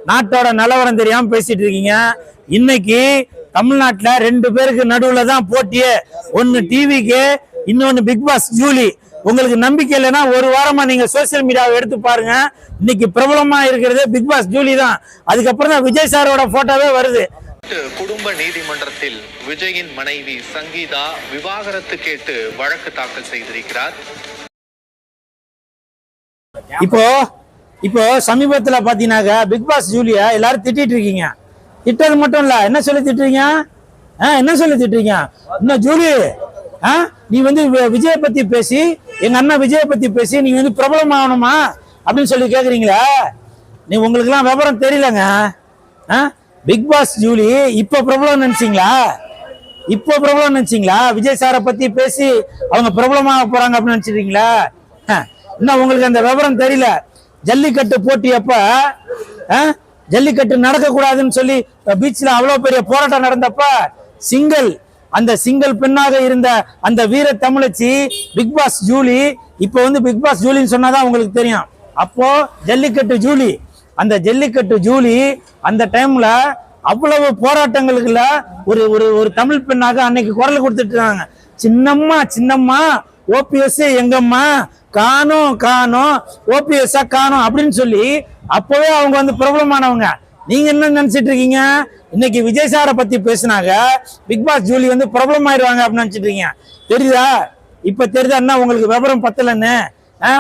நாட்டோட நிலவரம் தெரியாம பேசிட்டு இருக்கீங்க. இன்னைக்கு தமிழ்நாட்டுல 2 பேருக்கு நடுவுல தான் போட்டியே. ஒன்னு டிவிக்கு, இன்னொன்னு பிக் பாஸ் ஜூலி. உங்களுக்கு நம்பிக்கை இல்லைன்னா ஒரு வாரமா நீங்க சோசியல் மீடியாவை எடுத்து பாருங்க. இன்னைக்கு பிரபலமா இருக்கிறது பிக் பாஸ் ஜூலி தான். அதுக்கப்புறம் தான் விஜய் சாரோட போட்டோவே வருது. குடும்ப நீதிமன்றத்தில் விஜயின் மனைவி சங்கீதா விவாகரத்து கேட்டு வழக்கு தாக்கல் செய்திருக்கிறார். இப்போ சமீபத்துல பாத்தீங்கன்னாக்க பிக் பாஸ் ஜூலியா எல்லாரும் திட்டிட்டு இருக்கீங்க. திட்டது மட்டும் இல்ல, என்ன சொல்லி திட்டுறீங்க? என்ன சொல்லி திட்டுறீங்க? இன்னும் ஜூலி நீ வந்து விஜய பத்தி பேசி, எங்க அண்ணன் விஜய பத்தி பேசி நீ வந்து பிரபலம் ஆகணுமா அப்படின்னு சொல்லி கேக்குறீங்களா? நீ உங்களுக்கு எல்லாம் விவரம் தெரியலங்க. பிக் பாஸ் ஜூலி இப்ப பிரபலம் நினைச்சீங்களா? இப்போ பிரபலம் நினைச்சீங்களா? விஜய் சாரை பத்தி பேசி அவங்க பிரபலமாக போறாங்க அப்படின்னு நினைச்சிருக்கீங்களா? இன்னும் உங்களுக்கு அந்த விவரம் தெரியல. ஜல்லிக்கட்டு போட்டி அப்ப ஜல்லிக்கட்டு நடக்க கூடாதுன்னு சொல்லி பீச்ல அவ்வளவு பெரிய போராட்டம் நடந்தப்ப அந்த சிங்கிள் பெண்ணாக இருந்த அந்த வீர தமிழச்சி பிக் பாஸ் ஜூலி இப்ப வந்து பிக் பாஸ் ஜூலின்னு சொன்னாதான் உங்களுக்கு தெரியும். அப்போ ஜல்லிக்கட்டு ஜூலி, அந்த ஜல்லிக்கட்டு ஜூலி அந்த டைம்ல அவ்வளவு போராட்டங்களுக்குள்ள ஒரு ஒரு தமிழ் பெண்ணாக அன்னைக்கு குரல் கொடுத்துட்டு இருக்காங்க. சின்னம்மா ஓபிஎஸ் எங்கம்மா காணோம் ஓபிஎஸ் காணோம் அப்படின்னு சொல்லி அப்பவே அவங்க வந்து பிரபலமானவங்க. நீங்க என்ன நினைச்சிட்டு இருக்கீங்க? இன்னைக்கு விஜய் சாரை பத்தி பேசினாங்க பிக் பாஸ் ஜூலி வந்து பிரபலம் ஆயிடுவாங்க அப்படின்னு நினைச்சிட்டு இருக்கீங்க. தெரியுதா? இப்ப தெரியுதா என்ன உங்களுக்கு விவரம் பத்தலன்னு?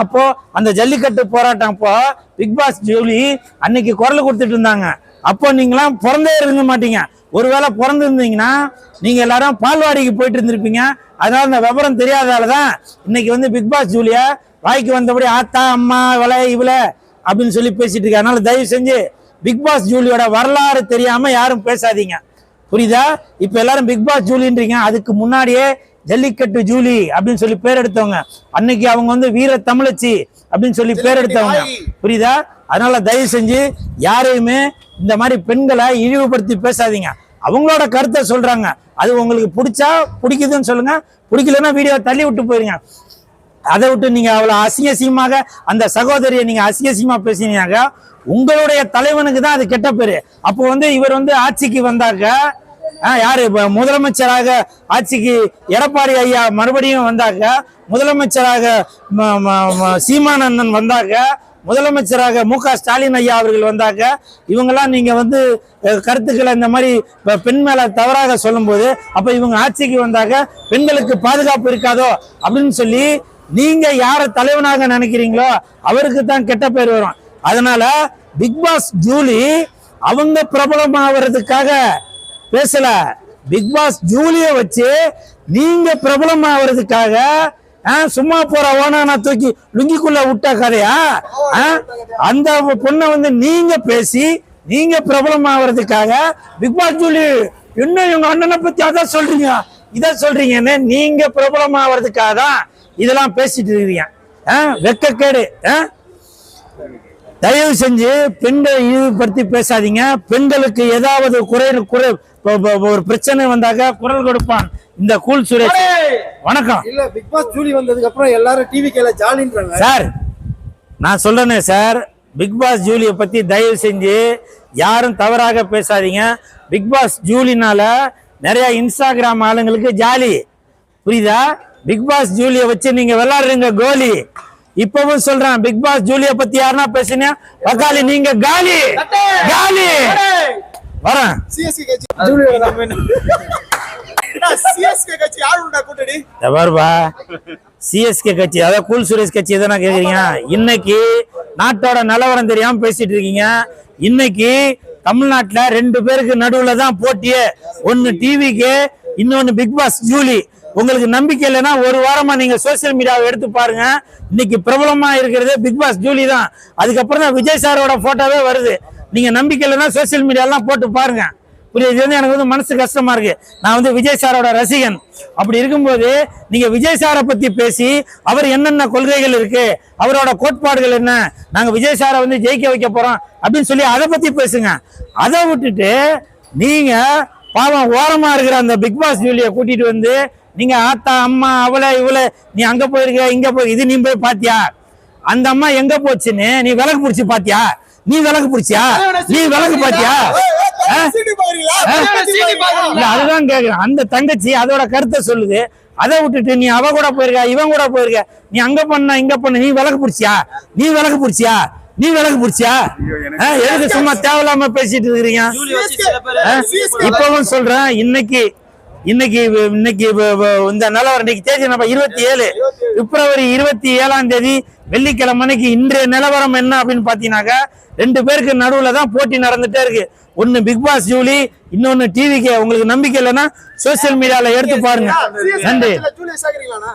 அப்போ அந்த ஜல்லிக்கட்டு போராட்டம் அப்போ பிக் பாஸ் ஜூலி அன்னைக்கு குரல் கொடுத்துட்டு இருந்தாங்க. அப்போ நீங்களாம் பிறந்தே இருக்க மாட்டீங்க. ஒருவேளை பிறந்து இருந்தீங்கன்னா நீங்க எல்லாரும் பால்வாடிக்கு போயிட்டு இருந்திருப்பீங்க. அதனால இந்த விவரம் தெரியாதாலதான் இன்னைக்கு வந்து பிக் பாஸ் ஜூலியா வாய்க்கு வந்தபடி ஆத்தா அம்மா இவள அப்படின்னு சொல்லி பேசிட்டு இருக்க. அதனால தயவு செஞ்சு பிக் பாஸ் ஜூலியோட வரலாறு தெரியாம யாரும் பேசாதீங்க, புரியுதா? இப்ப எல்லாரும் பிக் பாஸ் ஜூலின்றீங்க. அதுக்கு முன்னாடியே ஜல்லிக்கட்டு ஜூலி அப்படின்னு சொல்லி பேர் எடுத்தவங்க. அன்னைக்கு அவங்க வந்து வீர தமிழச்சி அப்படின்னு சொல்லி பேர் எடுத்தவங்க, புரியுதா? அதனால தயவு செஞ்சு யாரையுமே இந்த மாதிரி பெண்களை இழிவுபடுத்தி பேசாதீங்க. அவங்களோட கருத்தை சொல்றாங்க. அது உங்களுக்கு பிடிச்சா பிடிக்குதுன்னு சொல்லுங்க, பிடிக்கலன்னா வீடியோ தள்ளி விட்டு போயிருங்க. அதை விட்டு நீங்க அவ்வளவு அசிங்கசியமாக அந்த சகோதரியை நீங்க அசிங்கசியமா பேசினீங்க, உங்களுடைய தலைவனுக்கு தான் அது கெட்ட பேரு. அப்போ வந்து இவர் வந்து ஆட்சிக்கு வந்தாக்க யாரு முதலமைச்சராக ஆட்சிக்கு எடப்பாடி ஐயா மறுபடியும் வந்தாக்க, முதலமைச்சராக சீமானந்தன் வந்தாக்க, முதலமைச்சராக மு க ஸ்டாலின் ஐயா அவர்கள் வந்தாக்க, இவங்கெல்லாம் நீங்க வந்து கருத்துக்களை இந்த மாதிரி பெண் மேல தவறாக சொல்லும் போது அப்ப இவங்க ஆட்சிக்கு வந்தாக்க பெண்களுக்கு பாதுகாப்பு இருக்காதோ அப்படின்னு சொல்லி நீங்க யார தலைவனாக நினைக்கிறீங்களோ அவருக்கு தான் கெட்ட பேர் வரும். அதனால பிக் பாஸ் ஜூலி அவங்க பிரபலம் ஆகிறதுக்காக பேசல. பிக் பாஸ் ஜூலிய வச்சு நீங்க பிரபலம் ஆகிறதுக்காக சும்மா போற ஓனான தூக்கி லுங்கிக்குள்ள விட்ட கதையா? அந்த பொண்ணை வந்து நீங்க பேசி நீங்க பிரபலம் ஆகிறதுக்காக பிக் பாஸ் ஜூலி என்ன இவங்க அண்ணனை பத்தி அதான் சொல்றீங்க இதை சொல்றீங்கன்னு நீங்க பிரபலம் ஆகிறதுக்காக தான் இதெல்லாம் பேசிட்டு இருக்கீங்க. வெக்கக்கேடு. தயவு செஞ்சு பெண்களை இழிவுபடுத்தி பேசாதீங்க. பெண்களுக்கு ஏதாவது ஒரு பிரச்சனை வந்தாக்க குரல் கொடுப்பான் இந்த கூல் சுரேஷ். வணக்கம். இல்ல பிக் பாஸ் ஜூலி வந்ததுக்கு அப்புறம் எல்லாரும் டிவி கேல ஜாலின்றாங்க சார். நான் சொல்றேனே சார், பிக் பாஸ் ஜூலியை பத்தி தயவு செஞ்சு யாரும் தவறாக பேசாதீங்க. பிக் பாஸ் ஜூலினால நிறைய இன்ஸ்டாகிராம் ஆளுங்களுக்கு ஜாலி, புரியுதா? பிக் பாஸ் ஜூலியை வச்சு நீங்க விளையாடுறீங்க கோலி. இப்பவும் சொல்றேன், பிக் பாஸ் ஜூலியை பத்தி யாருன்னா பேசுனீங்க வக்காலி நீங்க காலி காலி. வரேன். சிஎஸ்கே கட்சி ஜூலி சிஎஸ்கே கட்சி யாருடா கூட்டடி? எவர்பா சிஎஸ்கே கட்சி, அதாவது கூல் சுரேஷ் கட்சி எதனா கேக்குறீங்க? இன்னைக்கு நாட்டோட நிலவரம் தெரியாம பேசிட்டு இருக்கீங்க. இன்னைக்கு தமிழ்நாட்டுல 2 பேருக்கு நடுவுல தான் போட்டியே. ஒன்னு டிவிக்கு, இன்னொன்னு பிக் பாஸ் ஜூலி. உங்களுக்கு நம்பிக்கை இல்லைன்னா ஒரு வாரமா நீங்க சோசியல் மீடியாவை எடுத்து பாருங்க. இன்னைக்கு பிரபலமா இருக்கிறது பிக் பாஸ் ஜூலி தான். அதுக்கப்புறம் தான் விஜய் சாரோட போட்டோவே வருது. நீங்க நம்பிக்கை இல்லைன்னா சோசியல் மீடியாலாம் போட்டு பாருங்க, புரியுது? இது வந்து எனக்கு வந்து மனசு கஷ்டமா இருக்கு. நான் வந்து விஜய் சாரோட ரசிகன். அப்படி இருக்கும்போது நீங்க விஜய் சாரை பத்தி பேசி அவர் என்னென்ன கொள்கைகள் இருக்கு, அவரோட கோட்பாடுகள் என்ன, நாங்க விஜய் சாரை வந்து ஜெயிக்க வைக்க போறோம் அப்படின்னு சொல்லி அதை பத்தி பேசுங்க. அதை விட்டுட்டு நீங்க பாவம் ஓரமா இருக்கிற அந்த பிக் பாஸ் ஜூலியை கூட்டிட்டு வந்து நீங்க ஆத்தா அம்மா இவளை நீ அங்க போயிருக்க இங்க போய் இது நீ போய் பாத்தியா? அந்த அம்மா எங்க போச்சுன்னு நீ விளக்கு பிடிச்சி பாத்தியா? நீ விளக்கு பிடிச்சியா? நீ விளக்கு பாத்தியா? சீடி பாக்குறீங்களா? இல்ல அதுதான் கேக்குறேன். அந்த தங்கச்சி அதோட கருத்தை சொல்லுது. அதை விட்டுட்டு நீ அவ கூட போயிருக்க, இவன் கூட போயிருக்க, நீ அங்க பண்ண இங்க பண்ண, நீ விளக்கு பிடிச்சியா? நீ விளக்கு பிடிச்சியா? நீ விளக்கு பிடிச்சியா? எதுக்கு சும்மா தேவையில்லாம பேசிட்டு இருக்கிறீங்க? இப்பவும் சொல்றேன், இன்னைக்கு இந்த நிலவரம் இன்னைக்கு தேதி நம்ம 27 பிப்ரவரி 27 வெள்ளிக்கிழமைக்கு இன்றைய நிலவரம் என்ன அப்படின்னு பாத்தீங்கன்னாக்கா 2 பேருக்கு நடுவுல தான் போட்டி நடந்துட்டே இருக்கு. ஒன்னு பிக் பாஸ் ஜூலி, இன்னொன்னு டிவிக்கு. உங்களுக்கு நம்பிக்கை இல்லைன்னா சோசியல் மீடியால எடுத்து பாருங்க. நன்றி. ஜூலியை சேர்க்கறீங்களாண்ணா?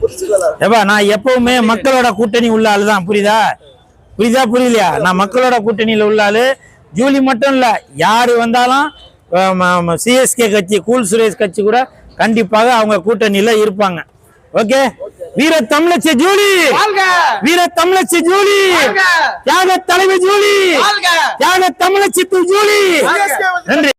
புரிச்சுக்கல. ஏப்பா நான் எப்பவுமே மக்களோட கூட்டணி உள்ள ஆளு தான். புரியுதா புரியலையா? நான் மக்களோட கூட்டணியில உள்ள ஆளு. ஜூலி மட்டும் இல்ல, யாரு வந்தாலும் சிஎஸ்கே கட்சி, கூல் சுரேஷ் கட்சி கூட கண்டிப்பாக அவங்க கூட்டணியில இருப்பாங்க. ஓகே, வீர தமிழச்சி ஜூலி, வீர தமிழச்சி ஜூலி, தியாக தலைவி ஜூலி, தியாக தமிழச்சி ஜூலி. நன்றி.